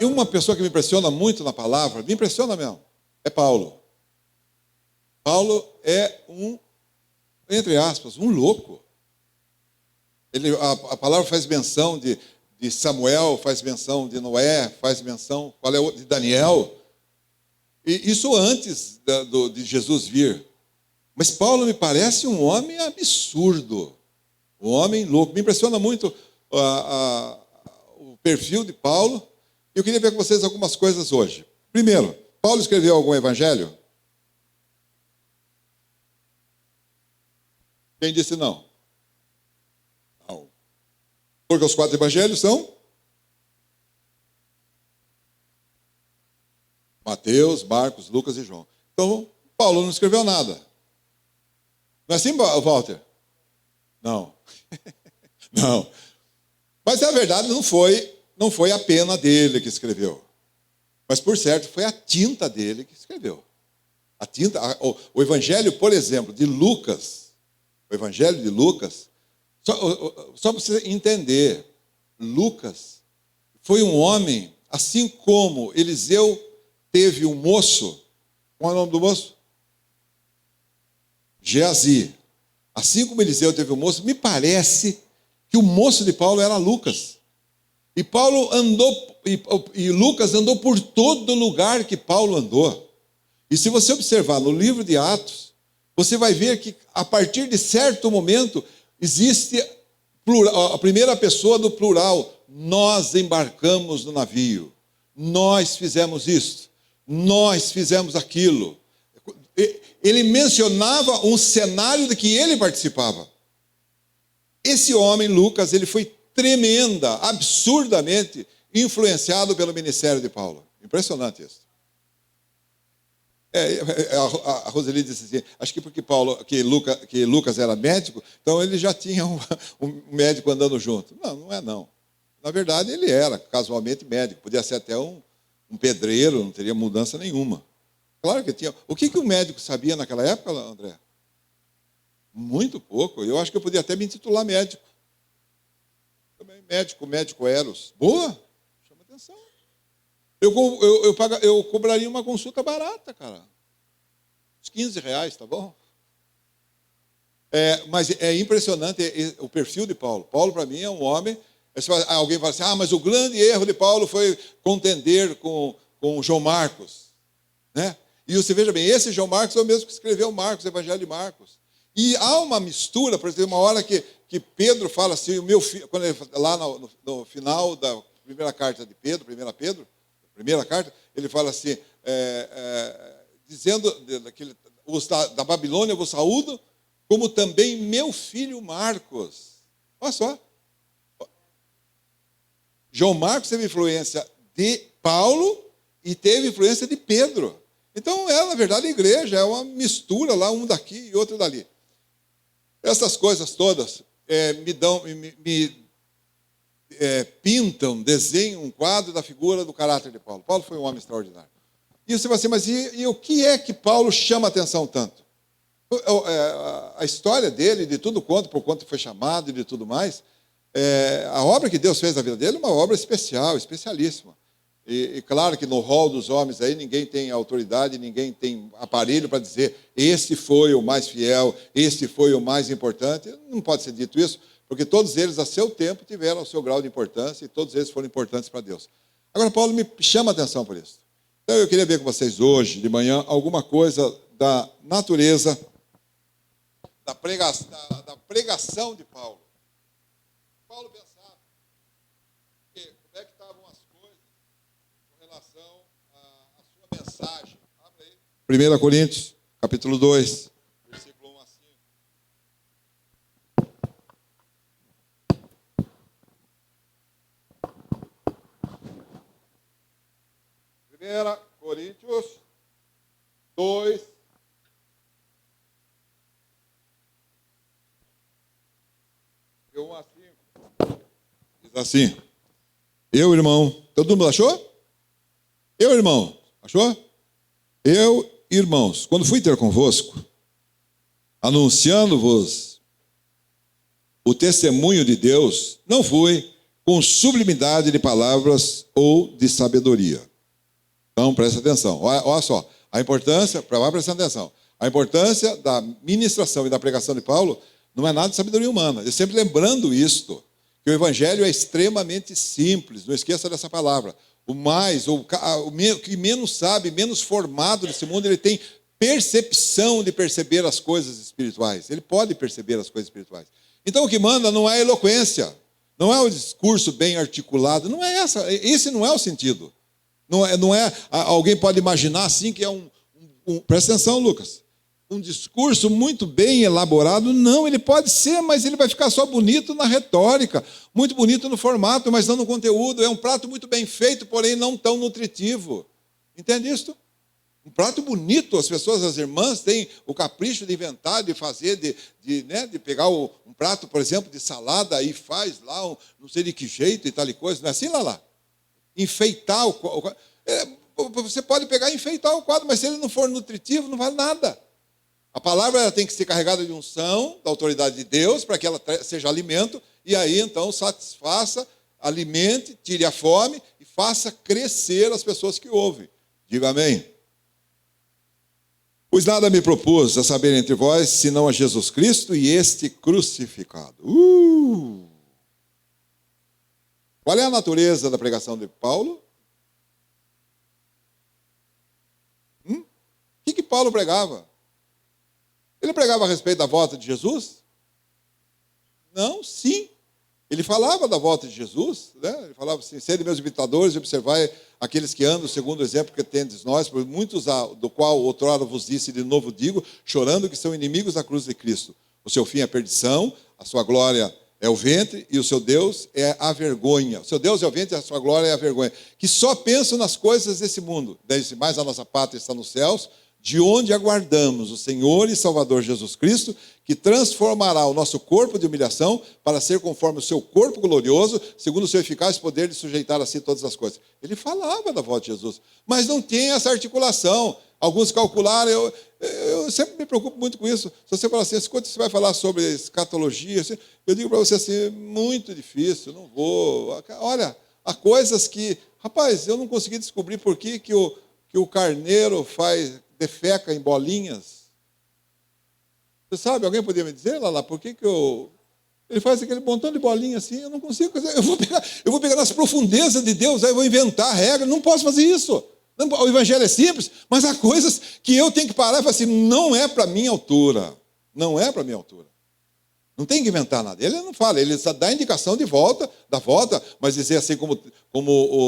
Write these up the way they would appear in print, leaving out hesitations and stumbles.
E uma pessoa que me impressiona muito na palavra, me impressiona mesmo, é Paulo. Paulo é entre aspas, um louco. A palavra faz menção de Samuel, faz menção de Noé, faz menção de Daniel. E isso antes de Jesus vir. Mas Paulo me parece um homem absurdo, um homem louco. Me impressiona muito o perfil de Paulo. Eu queria ver com vocês algumas coisas hoje. Primeiro, Paulo escreveu algum evangelho? Quem disse não? Não. Porque os 4 evangelhos são Mateus, Marcos, Lucas e João. Então, Paulo não escreveu nada. Não é assim, Walter? Não. Não. Mas, na verdade, não foi a pena dele que escreveu. Mas, por certo, foi a tinta dele que escreveu. A tinta, o evangelho, por exemplo, de Lucas, o evangelho de Lucas, só para você entender, Lucas foi um homem, assim como Eliseu teve um moço, qual é o nome do moço? Geazi. Assim como Eliseu teve um moço, me parece que o moço de Paulo era Lucas. E Paulo andou, e Lucas andou por todo lugar que Paulo andou. E se você observar no livro de Atos, você vai ver que a partir de certo momento existe a primeira pessoa do plural. Nós embarcamos no navio. Nós fizemos isso. Nós fizemos aquilo. Ele mencionava um cenário de que ele participava. Esse homem, Lucas, ele foi absurdamente influenciado pelo ministério de Paulo. Impressionante isso. A Roseli disse assim, acho que porque que Lucas era médico, então ele já tinha um médico andando junto. Não é não. Na verdade, ele era casualmente médico. Podia ser até um pedreiro, não teria mudança nenhuma. Claro que tinha. O que o médico sabia naquela época, André? Muito pouco. Eu acho que eu podia até me intitular médico. Também médico Eros. Boa, chama atenção. Eu cobraria uma consulta barata, cara. Uns R$15, tá bom? Mas é impressionante o perfil de Paulo. Paulo, para mim, é um homem... Alguém fala assim, mas o grande erro de Paulo foi contender com João Marcos. Né? E você veja bem, esse João Marcos é o mesmo que escreveu Marcos, o Evangelho de Marcos. E há uma mistura, por exemplo, uma hora que Pedro fala assim, o meu filho, quando ele, lá no final da primeira carta de Pedro, primeira carta, ele fala assim, dizendo que os da Babilônia vos saúdo, como também meu filho Marcos. Olha só. João Marcos teve influência de Paulo e teve influência de Pedro. Então, na verdade, a igreja é uma mistura lá, um daqui e outro dali. Essas coisas todas pintam, desenham um quadro da figura do caráter de Paulo. Paulo foi um homem extraordinário. E você vai dizer, mas e o que é que Paulo chama a atenção tanto? A história dele, de tudo por quanto foi chamado e de tudo mais, a obra que Deus fez na vida dele é uma obra especial, especialíssima. E claro que no rol dos homens aí ninguém tem autoridade, ninguém tem aparelho para dizer esse foi o mais fiel, esse foi o mais importante. Não pode ser dito isso, porque todos eles a seu tempo tiveram o seu grau de importância e todos eles foram importantes para Deus. Agora Paulo me chama a atenção por isso. Então eu queria ver com vocês hoje de manhã alguma coisa da natureza da pregação de Paulo. Paulo pensava como é que estavam as coisas com relação à sua mensagem. Abre aí. 1 Coríntios, capítulo 2, versículo 1 a 5. 1 Coríntios 2, de 1 a 5. Diz assim, eu, irmão, todo mundo achou? Eu, irmão, achou? Eu, irmãos, quando fui ter convosco, anunciando-vos o testemunho de Deus, não fui com sublimidade de palavras ou de sabedoria. Então, presta atenção. Olha só, a importância, vai prestando atenção. A importância da ministração e da pregação de Paulo não é nada de sabedoria humana. Eu sempre lembrando isto, que o evangelho é extremamente simples, não esqueça dessa palavra. O que menos sabe, menos formado nesse mundo, ele tem percepção de perceber as coisas espirituais. Ele pode perceber as coisas espirituais. Então o que manda não é a eloquência, não é o discurso bem articulado, não é esse não é o sentido. Não é alguém pode imaginar assim que é presta atenção, Lucas, um discurso muito bem elaborado. Não, ele pode ser, mas ele vai ficar só bonito na retórica, muito bonito no formato, mas não no conteúdo. É um prato muito bem feito, porém não tão nutritivo. Entende isso? Um prato bonito, as pessoas, as irmãs, têm o capricho de inventar, de fazer, de pegar um prato, por exemplo, de salada e faz lá, não sei de que jeito e tal e coisa. Não é assim, Lala? Enfeitar o quadro. Você pode pegar e enfeitar o quadro, mas se ele não for nutritivo, não vale nada. A palavra ela tem que ser carregada de unção, da autoridade de Deus, para que ela seja alimento, e aí então satisfaça, alimente, tire a fome e faça crescer as pessoas que ouvem. Diga amém. Pois nada me propus a saber entre vós, senão a Jesus Cristo e este crucificado. Qual é a natureza da pregação de Paulo? O que Paulo pregava? Ele pregava a respeito da volta de Jesus? Não, sim. Ele falava da volta de Jesus, né? Ele falava assim: sede meus imitadores e observai aqueles que andam segundo o exemplo que tendes nós, por muitos do qual outrora vos disse, de novo digo, chorando que são inimigos da cruz de Cristo. O seu fim é a perdição, a sua glória é o ventre e o seu Deus é a vergonha. O seu Deus é o ventre e a sua glória é a vergonha. Que só pensam nas coisas desse mundo. Desde mais a nossa pátria está nos céus, de onde aguardamos o Senhor e Salvador Jesus Cristo, que transformará o nosso corpo de humilhação para ser conforme o seu corpo glorioso, segundo o seu eficaz poder de sujeitar a si todas as coisas. Ele falava da volta de Jesus, mas não tem essa articulação. Alguns calcularam, eu sempre me preocupo muito com isso. Se você falar assim, quando você vai falar sobre escatologia, eu digo para você assim, muito difícil, não vou. Olha, há coisas que, rapaz, eu não consegui descobrir por que o carneiro defeca em bolinhas. Você sabe, alguém poderia me dizer, Lala, por que ele faz aquele montão de bolinha assim? Eu não consigo fazer. Eu vou pegar nas profundezas de Deus, aí eu vou inventar regra, não posso fazer isso. O evangelho é simples, mas há coisas que eu tenho que parar e falar assim, não é para minha altura. Não é para minha altura. Não tem que inventar nada. Ele não fala, ele só dá indicação da volta, mas dizer assim como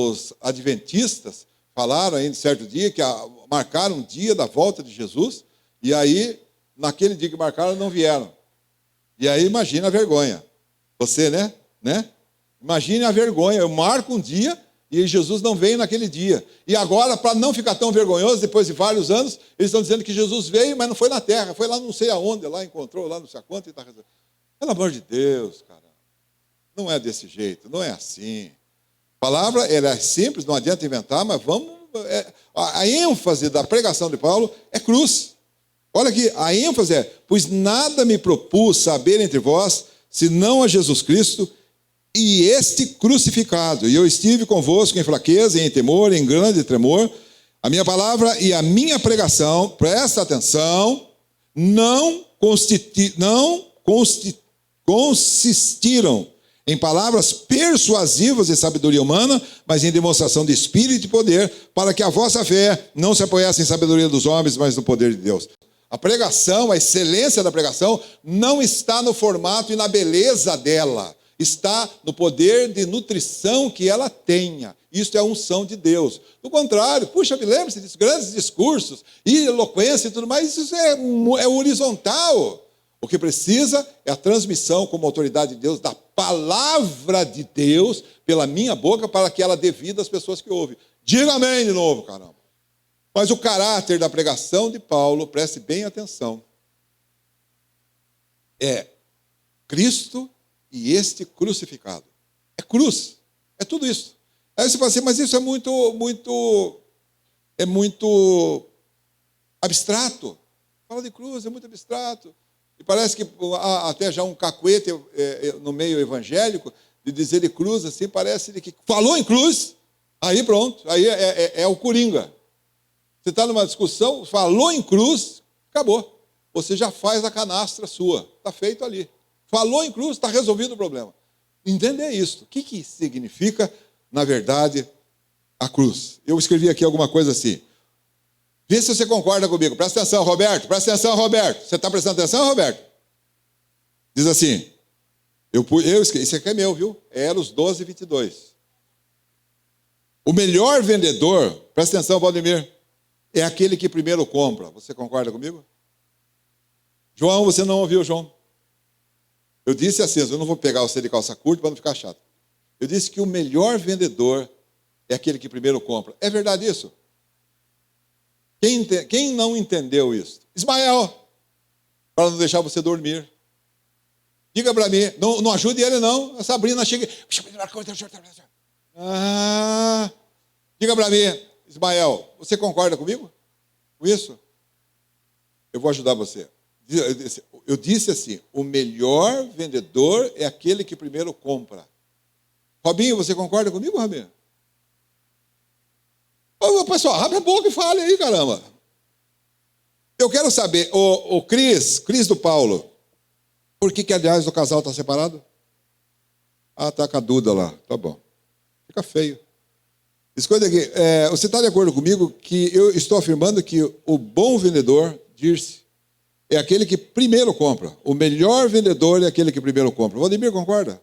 os adventistas falaram aí, certo dia, que marcaram um dia da volta de Jesus, e aí, naquele dia que marcaram, não vieram. E aí, imagina a vergonha. Você, né? Imagine a vergonha. Eu marco um dia e Jesus não veio naquele dia. E agora, para não ficar tão vergonhoso, depois de vários anos, eles estão dizendo que Jesus veio, mas não foi na terra, foi lá não sei aonde, lá encontrou, lá não sei quanto, e está resolvendo. Pelo amor de Deus, cara. Não é desse jeito, não é assim. A palavra ela é simples, não adianta inventar, mas a ênfase da pregação de Paulo é cruz. Olha aqui, a ênfase é: pois nada me propus saber entre vós, senão a Jesus Cristo e este crucificado. E eu estive convosco em fraqueza, em temor, em grande tremor. A minha palavra e a minha pregação, presta atenção, não consistiram em palavras persuasivas de sabedoria humana, mas em demonstração de espírito e poder, para que a vossa fé não se apoiasse em sabedoria dos homens, mas no poder de Deus. A pregação, a excelência da pregação, não está no formato e na beleza dela, está no poder de nutrição que ela tenha. Isso é a unção de Deus. Do contrário, puxa, me lembre-se desses grandes discursos, e eloquência e tudo mais, isso é horizontal. O que precisa é a transmissão como autoridade de Deus, da palavra de Deus, pela minha boca, para que ela dê vida às pessoas que ouvem. Diga amém de novo, caramba. Mas o caráter da pregação de Paulo, preste bem atenção, é Cristo e este crucificado. É cruz, é tudo isso. Aí você fala assim, mas isso é muito abstrato. Fala de cruz, é muito abstrato. E parece que há até já um cacuete no meio evangélico, de dizer de cruz, assim, parece que falou em cruz, aí pronto, aí é o coringa. Você está numa discussão, falou em cruz, acabou. Você já faz a canastra sua, está feito ali. Falou em cruz, está resolvido o problema. Entender isso. O que significa, na verdade, a cruz? Eu escrevi aqui alguma coisa assim. Vê se você concorda comigo. Presta atenção, Roberto. Presta atenção, Roberto. Você está prestando atenção, Roberto? Diz assim. Isso aqui é meu, viu? É Eros 12, 22. O melhor vendedor, presta atenção, Valdemir, é aquele que primeiro compra. Você concorda comigo? João, você não ouviu, João? Eu disse assim, eu não vou pegar você de calça curta para não ficar chato. Eu disse que o melhor vendedor é aquele que primeiro compra. É verdade isso? Quem não entendeu isso? Ismael, para não deixar você dormir. Diga para mim, não ajude ele não. A Sabrina chega. Diga para mim, Ismael, você concorda comigo? Com isso? Eu vou ajudar você. Eu disse assim, o melhor vendedor é aquele que primeiro compra. Robinho, você concorda comigo, Robinho? Ô, pessoal, abre a boca e fale aí, caramba. Eu quero saber, o Cris do Paulo, por que aliás, o casal está separado? Ah, tá com a Duda lá, tá bom. Fica feio. Escuta aqui, você está de acordo comigo que eu estou afirmando que o bom vendedor, Dirce, é aquele que primeiro compra. O melhor vendedor é aquele que primeiro compra. O Valdemir concorda?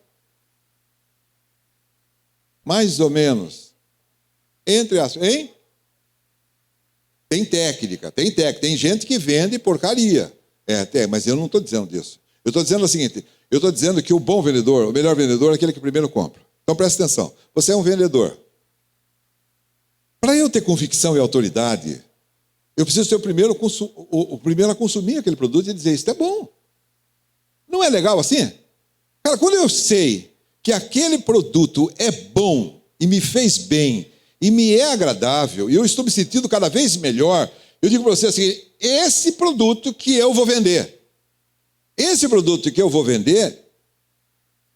Mais ou menos. Entre as... Hein? Tem técnica. Tem gente que vende porcaria. Mas eu não estou dizendo disso. Eu estou dizendo o seguinte, eu estou dizendo que o bom vendedor, o melhor vendedor é aquele que primeiro compra. Então presta atenção. Você é um vendedor. Para eu ter convicção e autoridade, eu preciso ser o primeiro a consumir aquele produto e dizer, isso é bom. Não é legal assim? Cara, quando eu sei que aquele produto é bom e me fez bem e me é agradável e eu estou me sentindo cada vez melhor, eu digo para você assim, esse produto que eu vou vender,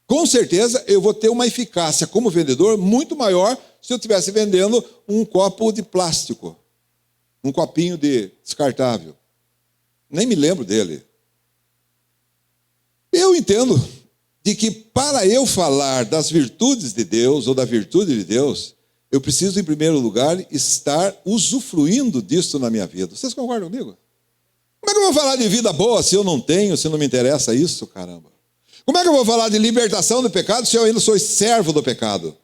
com certeza eu vou ter uma eficácia como vendedor muito maior se eu estivesse vendendo um copo de plástico. Um copinho descartável. Nem me lembro dele. Eu entendo de que para eu falar das virtudes de Deus, ou da virtude de Deus, eu preciso, em primeiro lugar, estar usufruindo disso na minha vida. Vocês concordam comigo? Como é que eu vou falar de vida boa se eu não tenho, se não me interessa isso, caramba? Como é que eu vou falar de libertação do pecado se eu ainda sou servo do pecado?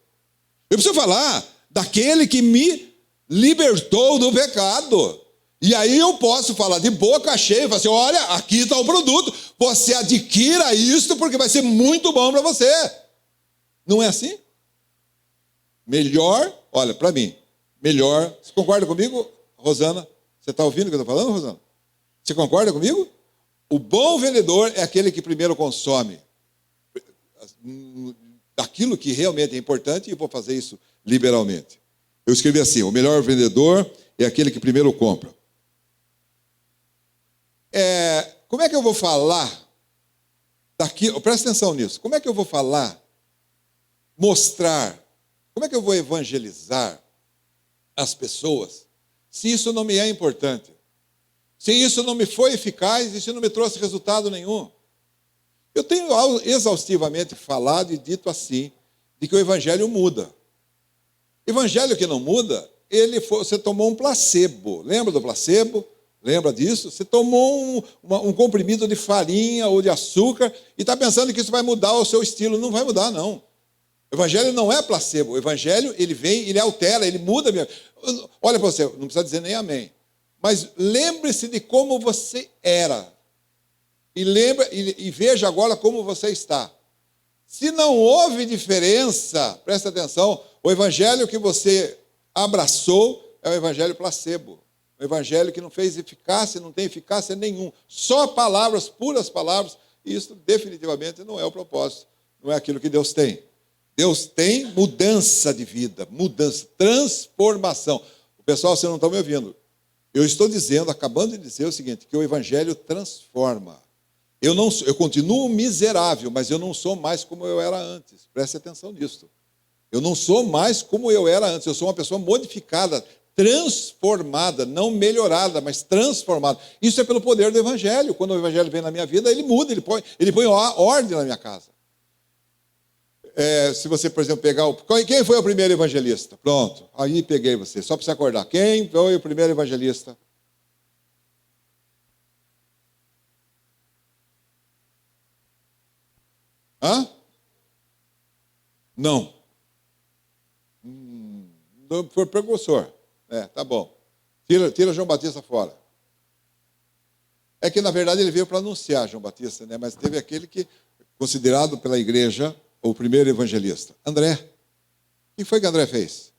Eu preciso falar daquele que me libertou do pecado. E aí eu posso falar de boca cheia, falar assim, olha, aqui está o produto, você adquira isso porque vai ser muito bom para você. Não é assim? Melhor, olha, para mim, melhor, você concorda comigo, Rosana? Você está ouvindo o que eu estou falando, Rosana? Você concorda comigo? O bom vendedor é aquele que primeiro consome daquilo que realmente é importante e vou fazer isso liberalmente. Eu escrevi assim, o melhor vendedor é aquele que primeiro compra. Como é que eu vou falar daquilo? Presta atenção nisso. Como é que eu vou falar, mostrar, como é que eu vou evangelizar as pessoas se isso não me é importante? Se isso não me foi eficaz e se não me trouxe resultado nenhum? Eu tenho exaustivamente falado e dito assim, de que o evangelho muda. Evangelho que não muda, você tomou um placebo. Lembra do placebo? Lembra disso? Você tomou um comprimido de farinha ou de açúcar e está pensando que isso vai mudar o seu estilo. Não vai mudar, não. O evangelho não é placebo. O evangelho, ele vem, ele altera, ele muda. Olha para você, não precisa dizer nem amém. Mas lembre-se de como você era. E veja agora como você está. Se não houve diferença, presta atenção, o evangelho que você abraçou é o evangelho placebo. O evangelho que não fez eficácia, não tem eficácia nenhuma. Só palavras, puras palavras, e isso definitivamente não é o propósito. Não é aquilo que Deus tem. Deus tem mudança de vida, mudança, transformação. O pessoal, vocês não estão me ouvindo. Eu estou dizendo, acabando de dizer o seguinte, que o evangelho transforma. Eu continuo miserável, mas eu não sou mais como eu era antes. Preste atenção nisso. Eu não sou mais como eu era antes. Eu sou uma pessoa modificada, transformada, não melhorada, mas transformada. Isso é pelo poder do Evangelho. Quando o Evangelho vem na minha vida, ele muda, ele põe ordem na minha casa. Se você, por exemplo, pegar... Quem foi o primeiro evangelista? Pronto, aí peguei você, só para você acordar. Quem foi o primeiro evangelista? Hã? Não. Foi precursor. Tá bom. Tira João Batista fora. É que, na verdade, ele veio para anunciar João Batista, né? Mas teve aquele que, considerado pela igreja, o primeiro evangelista. André. O que foi que André fez?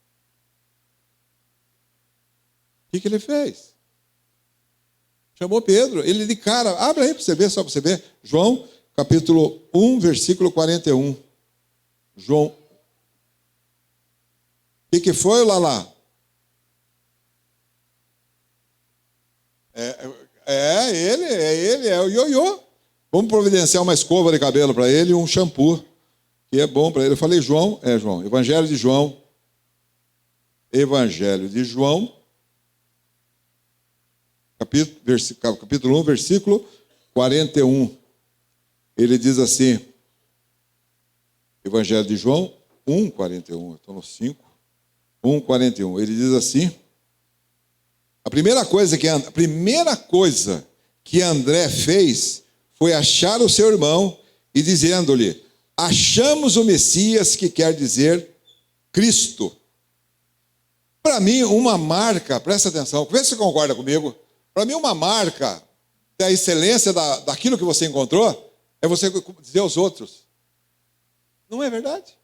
O que ele fez? Chamou Pedro. Ele de cara, abre aí para você ver, só para você ver. João, capítulo 1, versículo 41. João. O que foi, Lala? É o ioiô. Vamos providenciar uma escova de cabelo para ele e um shampoo, que é bom para ele. Eu falei João, João. Evangelho de João. Evangelho de João. Capítulo 1, versículo 41. Ele diz assim, Evangelho de João 1, 41. Eu estou no 5. 1, 41. Ele diz assim, a primeira coisa que André fez foi achar o seu irmão e dizendo-lhe, achamos o Messias, que quer dizer Cristo. Para mim, uma marca, presta atenção, vê se você concorda comigo, para mim uma marca da excelência daquilo que você encontrou é você dizer aos outros. Não é verdade?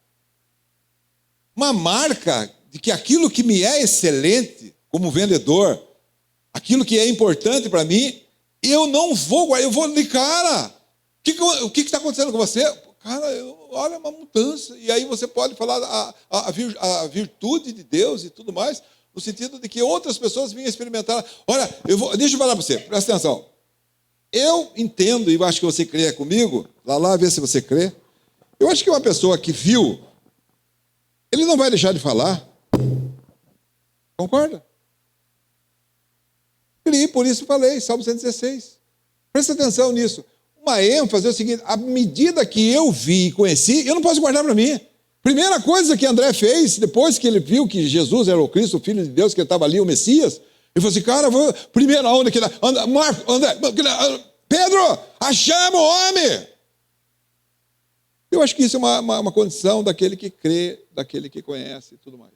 Uma marca de que aquilo que me é excelente como vendedor, aquilo que é importante para mim, eu não vou guardar, eu vou de cara. O que está acontecendo com você? Cara, olha uma mudança. E aí você pode falar a virtude de Deus e tudo mais, no sentido de que outras pessoas vinham experimentar. Olha, deixa eu falar para você, presta atenção. Eu entendo, e acho que você crê comigo, lá ver se você crê. Eu acho que uma pessoa que viu, ele não vai deixar de falar. Concorda? E por isso falei, Salmo 116. Presta atenção nisso. Uma ênfase é o seguinte, à medida que eu vi e conheci, eu não posso guardar para mim. Primeira coisa que André fez, depois que ele viu que Jesus era o Cristo, o Filho de Deus, que ele estava ali, o Messias, ele falou assim, cara, primeiro, aonde que Marco, André, Pedro, achamos o homem. Eu acho que isso é uma condição daquele que crê, daquele que conhece e tudo mais.